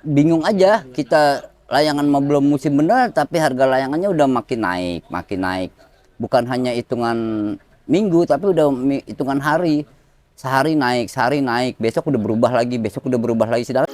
bingung aja kita, layangan mah belum musim bener tapi harga layangannya udah makin naik. Bukan hanya hitungan minggu tapi udah hitungan hari. Sehari naik, besok udah berubah lagi, besok udah berubah lagi. Sedangkan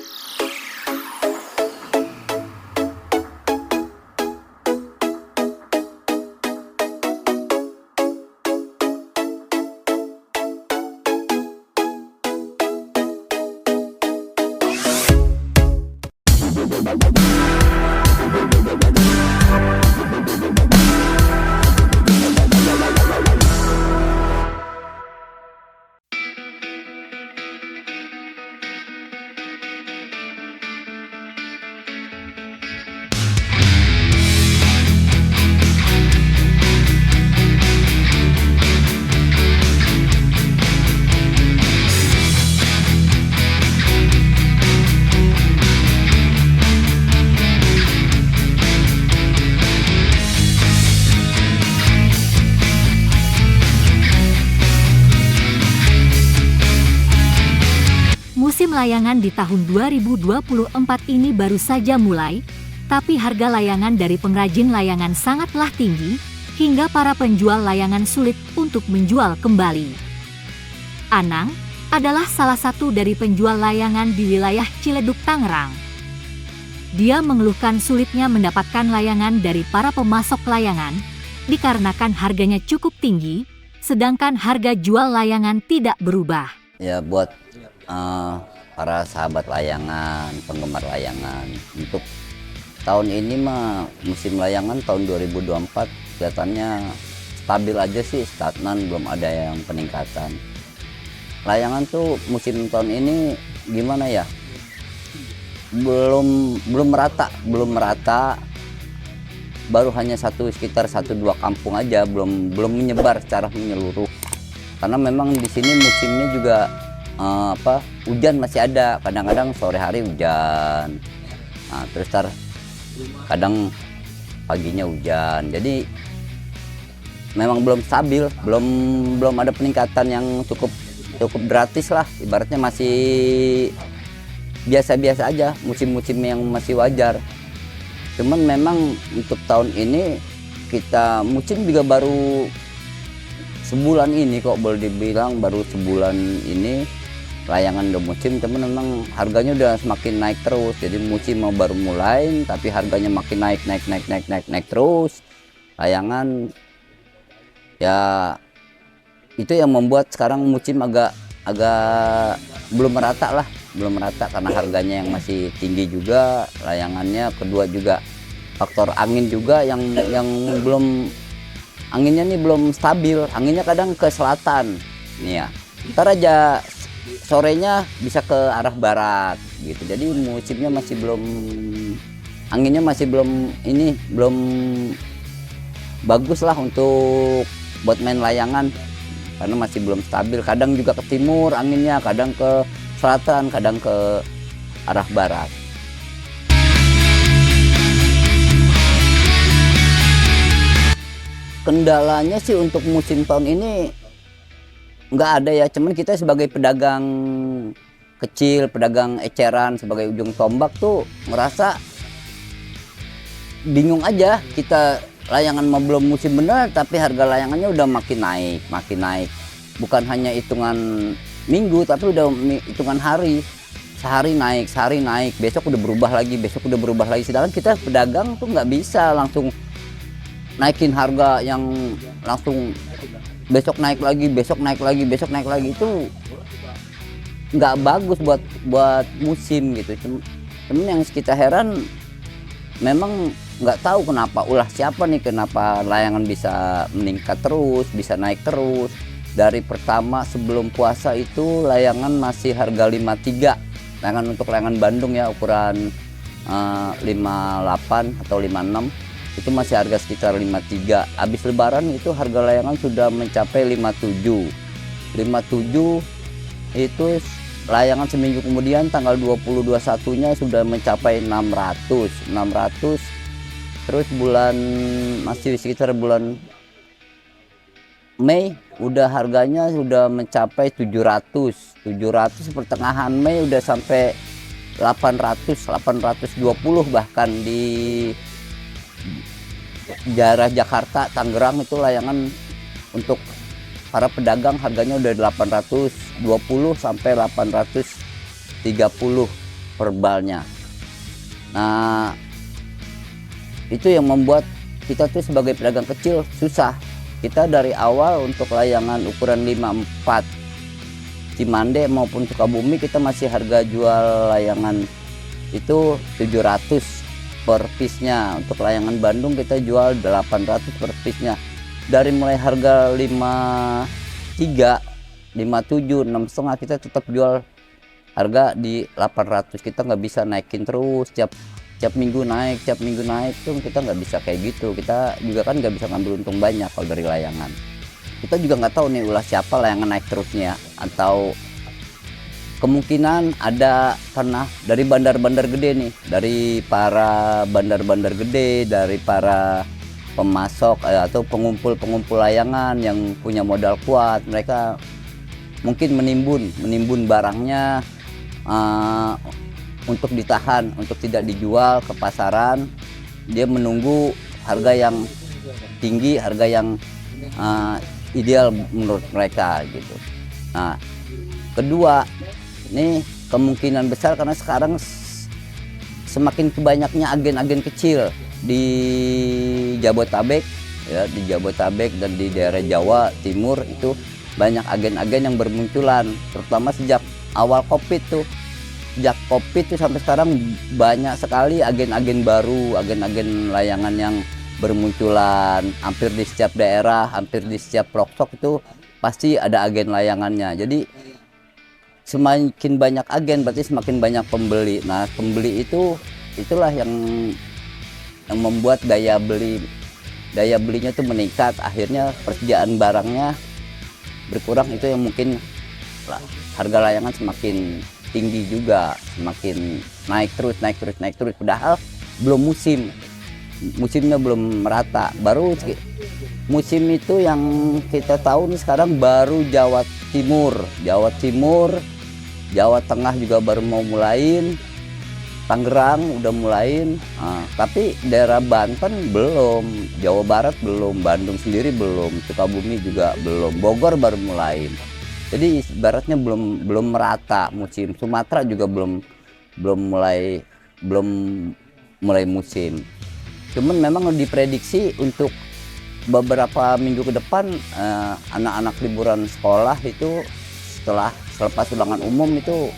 Musim layangan di tahun 2024 ini baru saja mulai, tapi harga layangan dari pengrajin layangan sangatlah tinggi, hingga para penjual layangan sulit untuk menjual kembali. Anang adalah salah satu dari penjual layangan di wilayah Ciledug, Tangerang. Dia mengeluhkan sulitnya mendapatkan layangan dari para pemasok layangan, dikarenakan harganya cukup tinggi, sedangkan harga jual layangan tidak berubah. ya buat para sahabat layangan, penggemar layangan, untuk tahun ini mah musim layangan tahun 2024 kelihatannya stabil aja sih, stagnan, belum ada yang peningkatan. Layangan tuh musim tahun ini gimana ya, belum merata, baru hanya sekitar 1-2 kampung aja, belum menyebar secara menyeluruh. Karena memang di sini musimnya juga hujan masih ada, kadang-kadang sore hari hujan, nah, terus kadang paginya hujan, jadi memang belum stabil, belum ada peningkatan yang cukup gratis lah, ibaratnya masih biasa-biasa aja, musim-musim yang masih wajar. Cuman memang untuk tahun ini kita musim juga baru sebulan ini, kok boleh dibilang baru sebulan ini layangan udah musim, temen memang harganya udah semakin naik terus. Jadi musim mau baru mulai tapi harganya makin naik terus. Layangan ya itu yang membuat sekarang musim agak belum merata karena harganya yang masih tinggi juga layangannya. Kedua juga faktor angin juga yang anginnya nih belum stabil, anginnya kadang ke selatan nih ya, ntar aja sorenya bisa ke arah barat gitu. Jadi musimnya masih anginnya masih belum bagus lah untuk buat main layangan, karena masih belum stabil. Kadang juga ke timur anginnya, kadang ke selatan, kadang ke arah barat. Kendalanya sih untuk musim tahun ini nggak ada ya, cuman kita sebagai pedagang kecil, pedagang eceran, sebagai ujung tombak tuh ngerasa bingung aja. Kita layangan mah belum musim bener tapi harga layangannya udah makin naik. Bukan hanya hitungan minggu tapi udah hitungan hari. Sehari naik, besok udah berubah lagi. Sedangkan kita pedagang tuh nggak bisa langsung naikin harga yang langsung besok naik lagi, itu nggak bagus buat musim gitu. Cuman yang kita heran, memang nggak tahu kenapa ulah siapa nih, kenapa layangan bisa meningkat terus, bisa naik terus. Dari pertama sebelum puasa itu layangan masih harga 53, layangan untuk layangan Bandung ya, ukuran 58 atau 56 itu masih harga sekitar 53. Habis lebaran itu harga layangan sudah mencapai 57 itu layangan. Seminggu kemudian tanggal 20-21-nya sudah mencapai 600. Terus masih sekitar bulan Mei udah harganya sudah mencapai 700 pertengahan Mei udah sampai 820 bahkan di daerah Jakarta, Tangerang itu layangan untuk para pedagang harganya udah 820 sampai 830 per balnya. Nah, itu yang membuat kita tuh sebagai pedagang kecil susah. Kita dari awal untuk layangan ukuran 54 Cimande maupun Sukabumi kita masih harga jual layangan itu 700 per piece-nya. Untuk layangan Bandung kita jual 800 per piece-nya. Dari mulai harga 53, 57, 6,5 kita tetap jual harga di 800. Kita nggak bisa naikin terus tiap minggu naik, tiap minggu naik tuh kita nggak bisa kayak gitu. Kita juga kan nggak bisa ngambil untung banyak kalau dari layangan. Kita juga nggak tahu nih ulah siapa layangan naik terusnya, atau kemungkinan ada karena dari bandar-bandar gede nih, dari para bandar-bandar gede, dari para pemasok atau pengumpul layangan yang punya modal kuat. Mereka mungkin menimbun barangnya untuk ditahan, untuk tidak dijual ke pasaran. Dia menunggu harga yang tinggi, harga yang ideal menurut mereka gitu. Nah, kedua, ini kemungkinan besar karena sekarang semakin banyaknya agen-agen kecil di Jabotabek, ya, di Jabotabek dan di daerah Jawa Timur itu banyak agen-agen yang bermunculan, terutama sejak awal COVID tuh. Sejak COVID tuh sampai sekarang banyak sekali agen-agen baru, agen-agen layangan yang bermunculan. Hampir di setiap daerah, hampir di setiap pelosok itu pasti ada agen layangannya. Jadi semakin banyak agen berarti semakin banyak pembeli. Nah, pembeli itulah yang membuat daya belinya tuh meningkat. Akhirnya persediaan barangnya berkurang. Itu yang mungkin harga layangan semakin tinggi juga, semakin naik terus. Padahal belum musimnya belum merata. Baru musim itu yang kita tahu nih sekarang baru Jawa Timur, Jawa Tengah juga baru mau mulain, Tangerang udah mulain, tapi daerah Banten belum, Jawa Barat belum, Bandung sendiri belum, Sukabumi juga belum, Bogor baru mulain. Jadi ibaratnya belum merata musim. Sumatera juga belum mulai musim. Cuman memang diprediksi untuk beberapa minggu ke depan anak-anak liburan sekolah itu selepas ulangan umum itu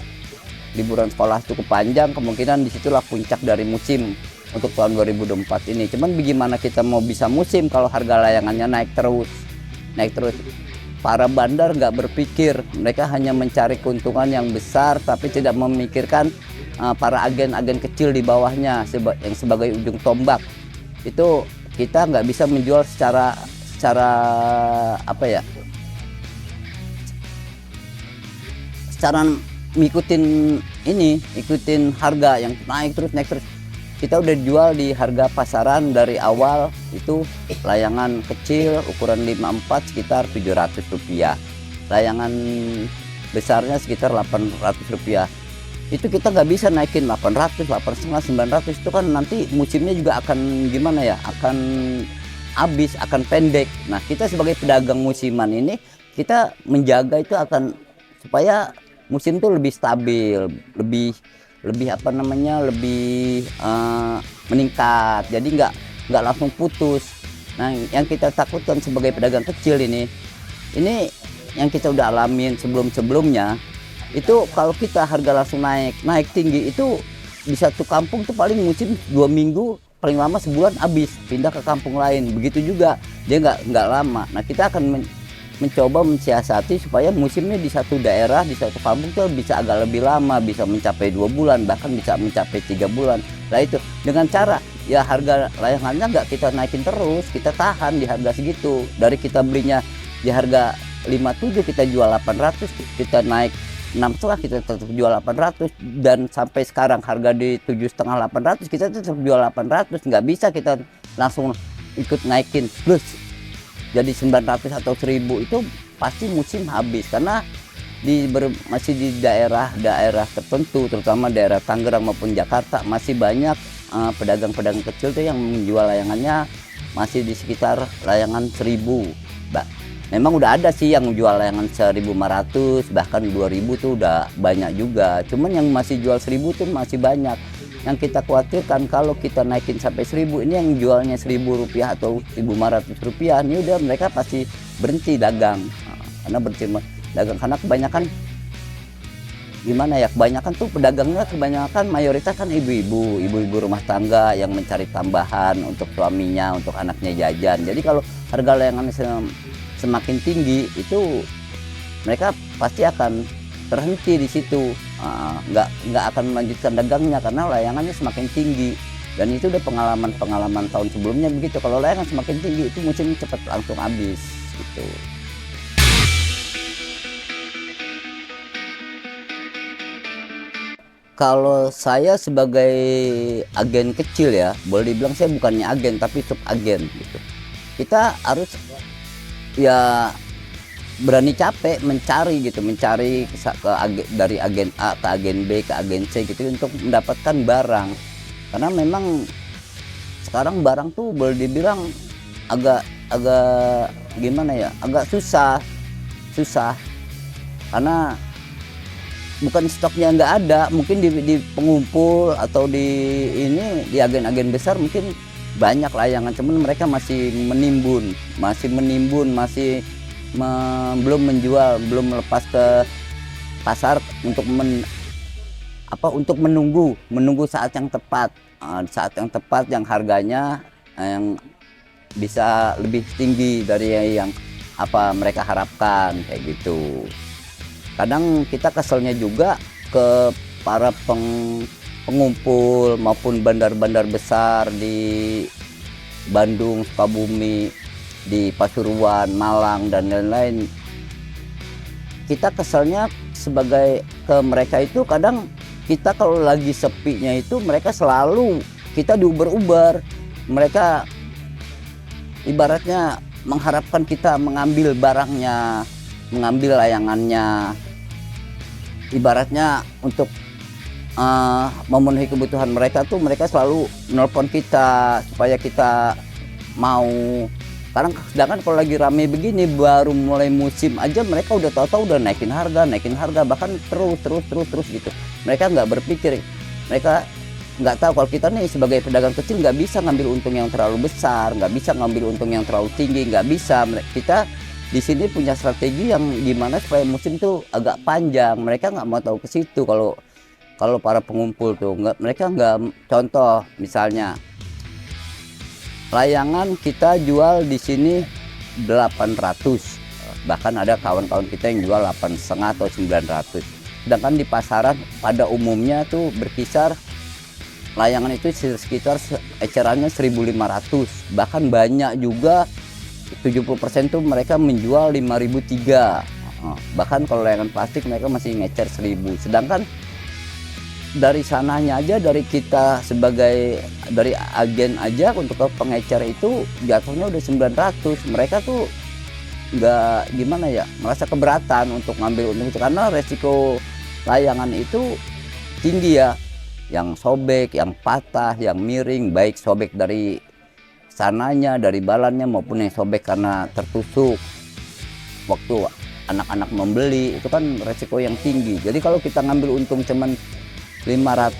liburan sekolah cukup panjang, kemungkinan disitulah puncak dari musim untuk tahun 2024 ini. Cuman bagaimana kita mau bisa musim kalau harga layangannya naik terus. Para bandar nggak berpikir, mereka hanya mencari keuntungan yang besar tapi tidak memikirkan para agen-agen kecil di bawahnya yang sebagai ujung tombak. Itu kita nggak bisa menjual secara apa ya, secara ikutin harga yang naik terus. Kita udah jual di harga pasaran dari awal itu layangan kecil ukuran 54 sekitar Rp700, layangan besarnya sekitar Rp800. Itu kita nggak bisa naikin 800, 850, 900. Itu kan nanti musimnya juga akan gimana ya, akan habis, akan pendek. Nah, kita sebagai pedagang musiman ini kita menjaga itu akan supaya musim itu lebih stabil, lebih meningkat. Jadi nggak langsung putus. Nah, yang kita takutkan sebagai pedagang kecil ini yang kita udah alamin sebelumnya itu, kalau kita harga langsung naik tinggi itu di satu kampung tuh paling musim 2 minggu, paling lama sebulan habis, pindah ke kampung lain. Begitu juga dia nggak lama. Nah, kita akan mencoba mensiasati supaya musimnya di satu daerah, di satu kampung tuh bisa agak lebih lama, bisa mencapai 2 bulan, bahkan bisa mencapai 3 bulan. Nah, itu dengan cara ya harga layangannya nggak kita naikin terus, kita tahan di harga segitu. Dari kita belinya di harga 57 kita jual 800, kita naik 6,5 kita tetap jual 800, dan sampai sekarang harga di 7,5 800 kita tetap jual 800. Nggak bisa kita langsung ikut naikin plus jadi 900 atau 1000, itu pasti musim habis. Karena masih di daerah-daerah tertentu, terutama daerah Tangerang maupun Jakarta, masih banyak pedagang-pedagang kecil tuh yang menjual layangannya masih di sekitar layangan 1.000. Memang udah ada sih yang jual layangan 1.500 bahkan 2.000 tuh udah banyak juga. Cuman yang masih jual 1.000 tuh masih banyak. Yang kita khawatirkan kalau kita naikin sampai 1.000, ini yang jualnya Rp1.000 atau Rp1.500, ini udah mereka pasti berhenti dagang. Karena berhenti dagang karena kebanyakan gimana ya, kebanyakan tuh pedagangnya kebanyakan mayoritas kan ibu-ibu rumah tangga yang mencari tambahan untuk suaminya, untuk anaknya jajan. Jadi kalau harga layangan semakin tinggi itu mereka pasti akan terhenti di situ, nggak akan melanjutkan dagangnya karena layangannya semakin tinggi. Dan itu udah pengalaman tahun sebelumnya begitu, kalau layangan semakin tinggi itu musim cepat langsung habis gitu. Kalau saya sebagai agen kecil ya, boleh dibilang saya bukannya agen tapi sub agen gitu. Kita harus ya berani capek mencari dari agen A ke agen B ke agen C gitu untuk mendapatkan barang. Karena memang sekarang barang tuh boleh dibilang agak gimana ya, agak susah karena bukan stoknya nggak ada, mungkin di pengumpul atau di agen-agen besar mungkin banyak layangan, cuman mereka masih menimbun, belum menjual, belum melepas ke pasar untuk menunggu saat yang tepat, yang harganya yang bisa lebih tinggi dari yang mereka harapkan kayak gitu. Kadang kita keselnya juga ke para pengumpul maupun bandar-bandar besar di Bandung, Sukabumi, di Pasuruan, Malang dan lain-lain. Kita keselnya sebagai ke mereka itu kadang kita kalau lagi sepinya itu mereka selalu kita diuber-uber. Mereka ibaratnya mengharapkan kita mengambil barangnya, mengambil layangannya, ibaratnya untuk memenuhi kebutuhan mereka tuh mereka selalu nelpon kita supaya kita mau. Sedangkan kalau lagi rame begini baru mulai musim aja mereka udah tahu-tahu udah naikin harga bahkan terus gitu. Mereka nggak berpikir, mereka nggak tahu kalau kita nih sebagai pedagang kecil nggak bisa ngambil untung yang terlalu besar, nggak bisa ngambil untung yang terlalu tinggi, nggak bisa. Kita di sini punya strategi yang gimana supaya musim tuh agak panjang. Mereka nggak mau tahu ke situ. Kalau para pengumpul tuh mereka nggak. Contoh misalnya layangan kita jual di sini 800, bahkan ada kawan-kawan kita yang jual 8,5 atau 900. Sedangkan di pasaran pada umumnya tuh berkisar layangan itu sekitar ecerannya 1.500, bahkan banyak juga 70% tuh mereka menjual 5.300. Bahkan kalau layangan plastik mereka masih ngecer 1.000. Sedangkan dari sananya aja, dari kita dari agen aja untuk ke pengecer itu jatuhnya udah 900. Mereka tuh nggak gimana ya, merasa keberatan untuk ngambil untung itu karena resiko layangan itu tinggi ya. Yang sobek, yang patah, yang miring, baik sobek dari sananya, dari balannya maupun yang sobek karena tertusuk waktu anak-anak membeli, itu kan resiko yang tinggi. Jadi kalau kita ngambil untung cuman Rp500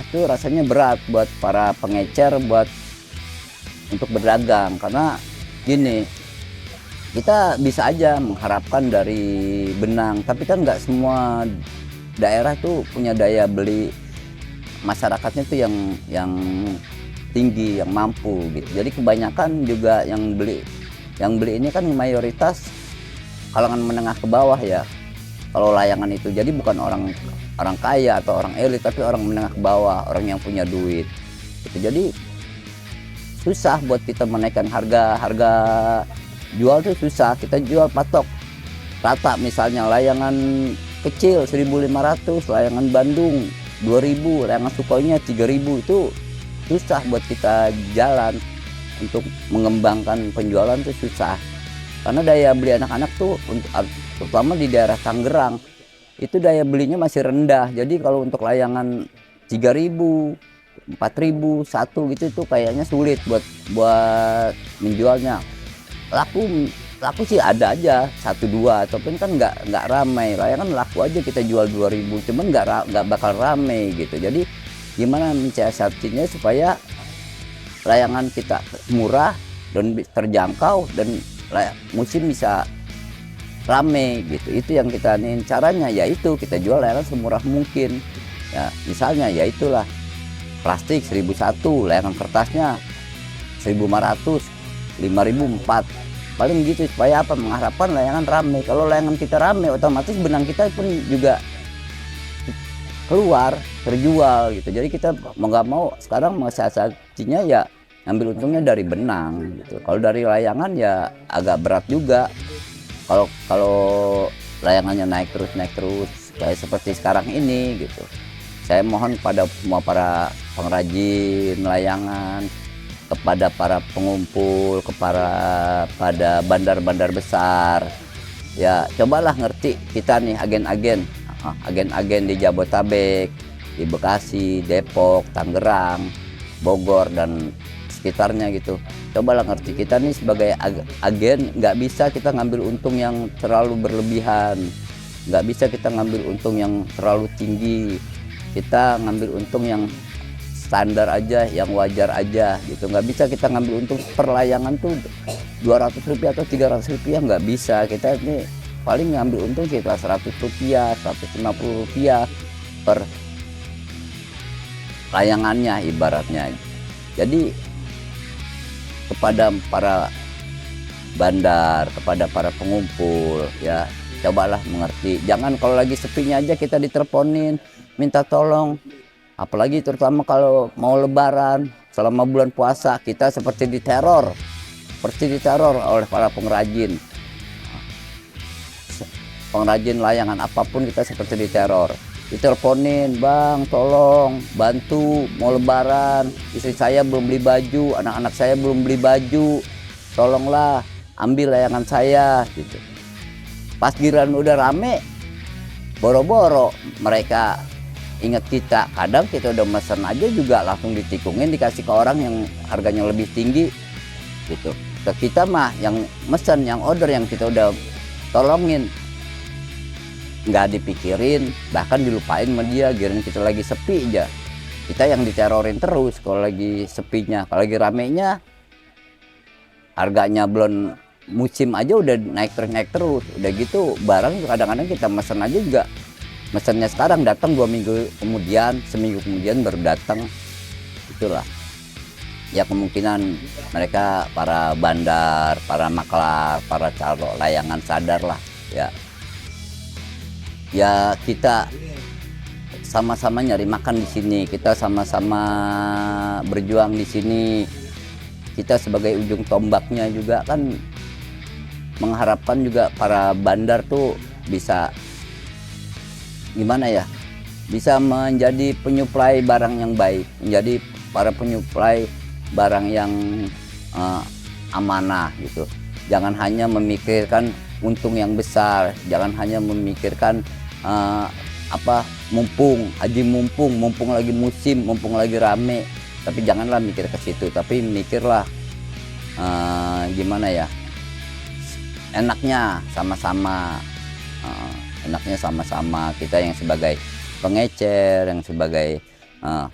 itu rasanya berat buat para pengecer untuk berdagang. Karena gini, kita bisa aja mengharapkan dari benang, tapi kan nggak semua daerah tuh punya daya beli masyarakatnya tuh yang tinggi, yang mampu gitu. Jadi kebanyakan juga yang beli ini kan mayoritas kalangan menengah ke bawah ya. Kalau layangan itu jadi bukan orang kaya atau orang elit, tapi orang menengah ke bawah, orang yang punya duit gitu. Jadi susah buat kita menaikkan harga jual tuh susah. Kita jual patok rata, misalnya layangan kecil 1.500, layangan Bandung 2.000, layangan Sukhoinya 3.000, itu susah buat kita jalan. Untuk mengembangkan penjualan tuh susah karena daya beli anak-anak tuh terutama di daerah Tangerang itu daya belinya masih rendah. Jadi kalau untuk layangan 3.000, 4.000 satu gitu itu kayaknya sulit buat menjualnya. Laku sih ada aja 1-2, ataupun kan nggak ramai. Layangan laku aja kita jual 2.000, cuman nggak bakal ramai gitu. Jadi gimana mensiasatinya supaya layangan kita murah dan terjangkau dan musim bisa rame gitu. Itu yang kita nih caranya, yaitu kita jual layangan semurah mungkin. Ya, misalnya ya itulah plastik 1.001, layangan kertasnya 1.500, 5.004. Paling gitu supaya apa? Mengharapkan layangan rame. Kalau layangan kita rame, otomatis benang kita pun juga keluar, terjual gitu. Jadi kita mau nggak mau sekarang mensiasatinya ya ambil untungnya dari benang gitu. Kalau dari layangan ya agak berat juga. Kalau layangannya naik terus kayak seperti sekarang ini gitu. Saya mohon pada semua para pengrajin layangan, kepada para pengumpul, pada bandar-bandar besar, ya cobalah ngerti kita nih agen-agen di Jabotabek, di Bekasi, Depok, Tangerang, Bogor dan sekitarnya gitu. Cobalah ngerti kita nih sebagai agen, nggak bisa kita ngambil untung yang terlalu berlebihan, nggak bisa kita ngambil untung yang terlalu tinggi. Kita ngambil untung yang standar aja, yang wajar aja gitu. Nggak bisa kita ngambil untung per layangan tuh Rp200 atau Rp300, nggak bisa. Kita ini paling ngambil untung sekitar Rp100, Rp150 per layangannya ibaratnya. Jadi kepada para bandar, kepada para pengumpul ya cobalah mengerti. Jangan kalau lagi sepinya aja kita diteleponin minta tolong. Apalagi terutama kalau mau lebaran, selama bulan puasa kita seperti diteror oleh para pengrajin layangan apapun. Kita seperti diteror, diteleponin, bang tolong bantu, mau lebaran, istri saya belum beli baju, anak-anak saya belum beli baju, tolonglah ambil layangan saya gitu. Pas giliran udah rame, boro-boro mereka ingat kita. Kadang kita udah mesen aja juga langsung ditikungin, dikasih ke orang yang harganya lebih tinggi gitu. Ke kita mah yang mesen, yang order, yang kita udah tolongin nggak dipikirin, bahkan dilupain sama dia. Giliran kita lagi sepi aja, kita yang diterorin terus. Kalau lagi sepinya, kalau lagi ramenya, harganya belum musim aja udah naik terus. Udah gitu barang kadang-kadang kita mesen aja juga, mesennya sekarang datang 2 minggu kemudian, seminggu kemudian baru datang. Itulah ya kemungkinan mereka para bandar, para maklar, para calo layangan sadar lah ya kita sama-sama nyari makan di sini, kita sama-sama berjuang di sini. Kita sebagai ujung tombaknya juga kan mengharapkan juga para bandar tuh bisa gimana ya, bisa menjadi penyuplai barang yang baik, menjadi para penyuplai barang yang amanah gitu. Jangan hanya memikirkan untung yang besar, jangan hanya memikirkan mumpung lagi musim, mumpung lagi rame, tapi janganlah mikir ke situ, tapi mikirlah gimana ya, enaknya sama-sama kita yang sebagai pengecer, yang sebagai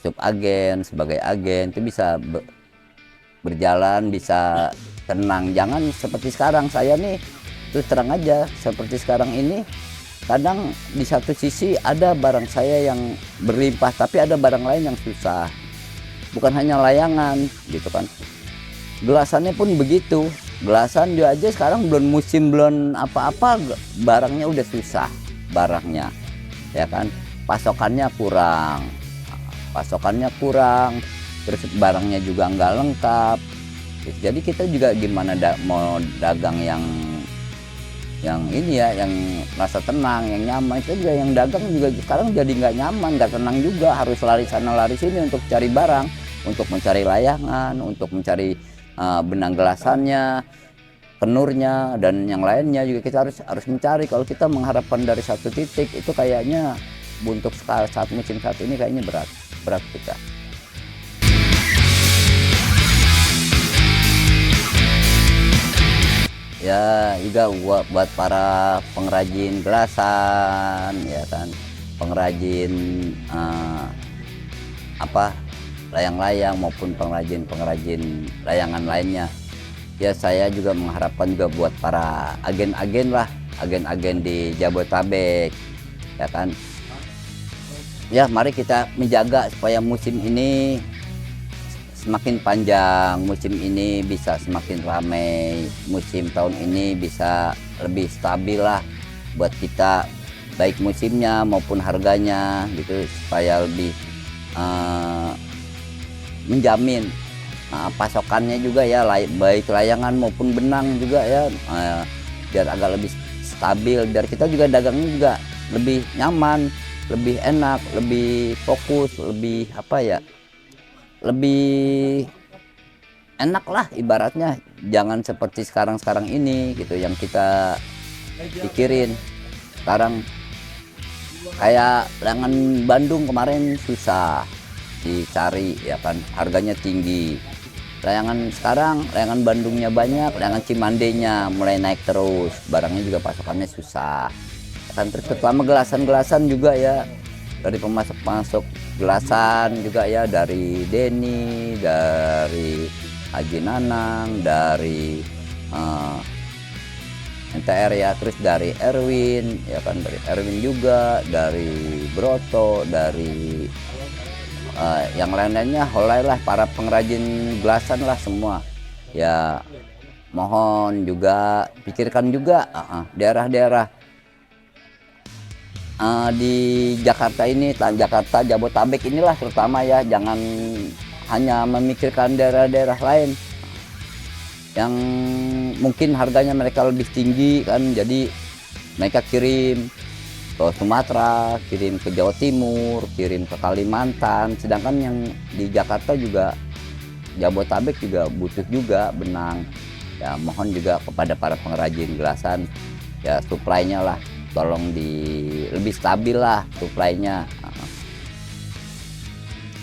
subagen, sebagai agen itu bisa berjalan, bisa tenang. Jangan seperti sekarang saya nih, terus terang aja, seperti sekarang ini kadang di satu sisi ada barang saya yang berlimpah, tapi ada barang lain yang susah. Bukan hanya layangan gitu kan, gelasannya pun begitu. Gelasan dia aja sekarang belum musim, belum apa-apa, barangnya udah susah barangnya ya kan. Pasokannya kurang, terus barangnya juga nggak lengkap. Jadi kita juga gimana mau dagang yang ini ya, yang rasa tenang, yang nyaman. Itu juga yang dagang juga sekarang jadi nggak nyaman, nggak tenang juga, harus lari sana lari sini untuk cari barang, untuk mencari layangan, untuk mencari benang gelasannya. kenurnya dan yang lainnya juga kita harus mencari. Kalau kita mengharapkan dari satu titik itu kayaknya untuk saat musim saat ini kayaknya berat kita. Ya juga buat para pengrajin gelasan ya kan, pengrajin layang-layang maupun pengrajin layangan lainnya. Ya saya juga mengharapkan juga buat para agen-agen di Jabodetabek ya kan. Ya mari kita menjaga supaya musim ini semakin panjang, musim ini bisa semakin ramai, musim tahun ini bisa lebih stabil lah buat kita, baik musimnya maupun harganya gitu, supaya lebih menjamin pasokannya juga ya, baik layangan maupun benang juga ya, biar agak lebih stabil, biar kita juga dagangnya juga lebih nyaman, lebih enak, lebih fokus, lebih lebih enak lah ibaratnya. Jangan seperti sekarang ini gitu yang kita pikirin. Sekarang kayak layangan Bandung kemarin susah dicari ya kan, harganya tinggi. Layangan Bandungnya banyak, layangan Cimandenya mulai naik terus, barangnya juga pasokannya susah kan. Terutama gelasan juga ya, dari pemasok gelasan juga ya, dari Denny, dari Haji Nanang, dari NTR ya, terus dari Erwin ya kan, dari Erwin juga, dari Broto, dari yang lain-lainnya, holai lah, para pengrajin gelasan lah semua ya. Mohon juga pikirkan juga daerah-daerah di Jakarta ini, Jakarta, Jabodetabek inilah terutama ya, jangan hanya memikirkan daerah-daerah lain yang mungkin harganya mereka lebih tinggi kan, jadi mereka kirim ke Sumatera, kirim ke Jawa Timur, kirim ke Kalimantan, sedangkan yang di Jakarta juga, Jabodetabek juga butuh juga benang ya. Mohon juga kepada para pengrajin gelasan ya, suplainya lah tolong lebih stabil lah suplainya,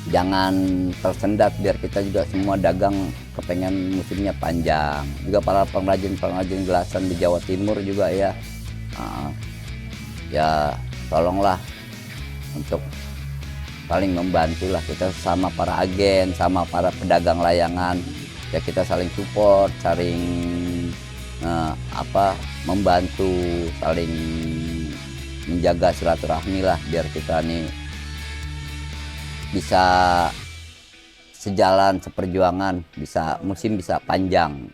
jangan tersendat, biar kita juga semua dagang kepengen musimnya panjang. Juga para pengrajin gelasan di Jawa Timur juga ya, ya tolonglah untuk saling membantu lah, kita sama para agen, sama para pedagang layangan ya, kita saling support, saling membantu, saling menjaga silaturahmi lah, biar kita nih bisa sejalan seperjuangan, musim bisa panjang.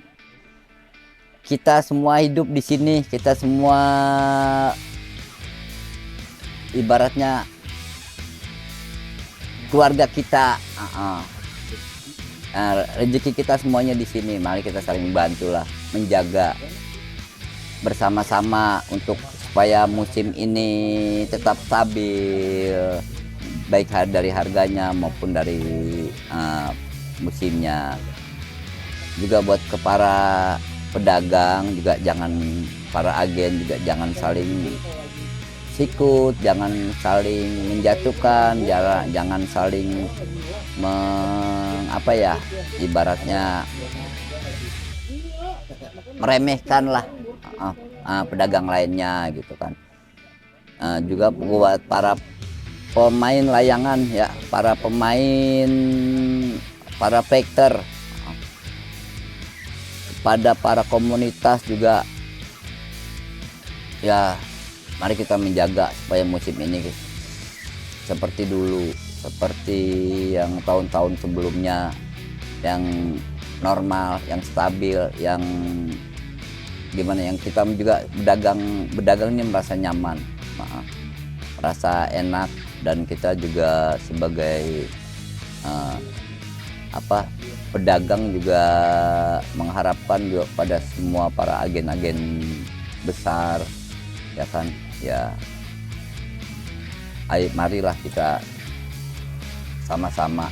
Kita semua hidup di sini, kita semua ibaratnya keluarga kita, rezeki kita semuanya di sini. Mari kita saling membantu lah, menjaga bersama-sama untuk supaya musim ini tetap stabil, baik dari harganya maupun dari musimnya. Juga buat ke para pedagang juga jangan, para agen juga jangan saling sikut, jangan saling menjatuhkan, jangan saling ibaratnya meremehkan lah pedagang lainnya gitu kan. Juga buat para pemain layangan ya, para factor, pada para komunitas juga ya, mari kita menjaga supaya musim ini seperti dulu, seperti yang tahun-tahun sebelumnya, yang normal, yang stabil, yang gimana, yang kita juga berdagang ini merasa nyaman, merasa enak, dan kita juga sebagai pedagang juga mengharapkan juga pada semua para agen-agen besar ya kan ya, ayo marilah kita sama-sama,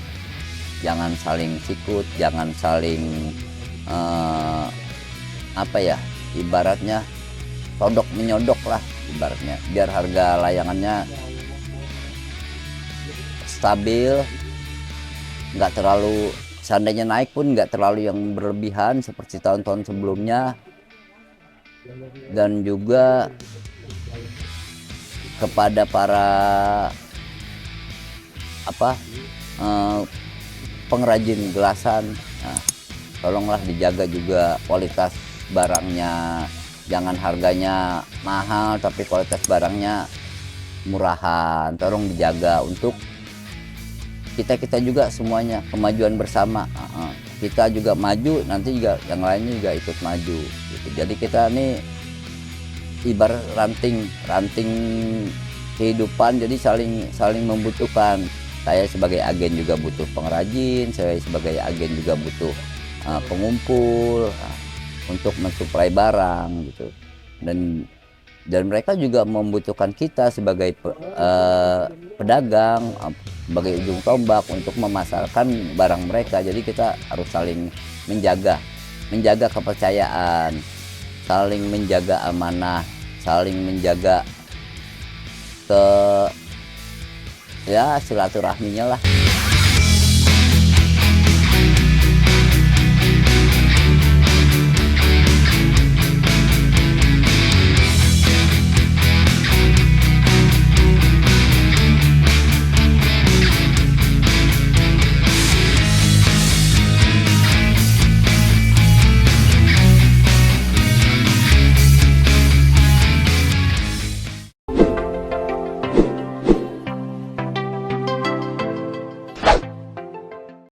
jangan saling sikut, jangan saling apa ya, ibaratnya sodok menyodok lah ibaratnya, biar harga layangannya stabil, nggak terlalu, seandainya naik pun nggak terlalu yang berlebihan seperti tahun-tahun sebelumnya. Dan juga kepada para pengrajin gelasan, nah, tolonglah dijaga juga kualitas barangnya, jangan harganya mahal tapi kualitas barangnya murahan, tolong dijaga untuk kita juga semuanya kemajuan bersama. Kita juga maju, nanti juga yang lainnya juga ikut maju gitu. Jadi kita nih ibarat ranting kehidupan, jadi saling membutuhkan. Saya sebagai agen juga butuh pengrajin, saya sebagai agen juga butuh pengumpul untuk mensuplai barang gitu. Dan mereka juga membutuhkan kita sebagai pedagang, sebagai ujung tombak untuk memasarkan barang mereka. Jadi kita harus saling menjaga kepercayaan, saling menjaga amanah, saling menjaga silaturahminya lah.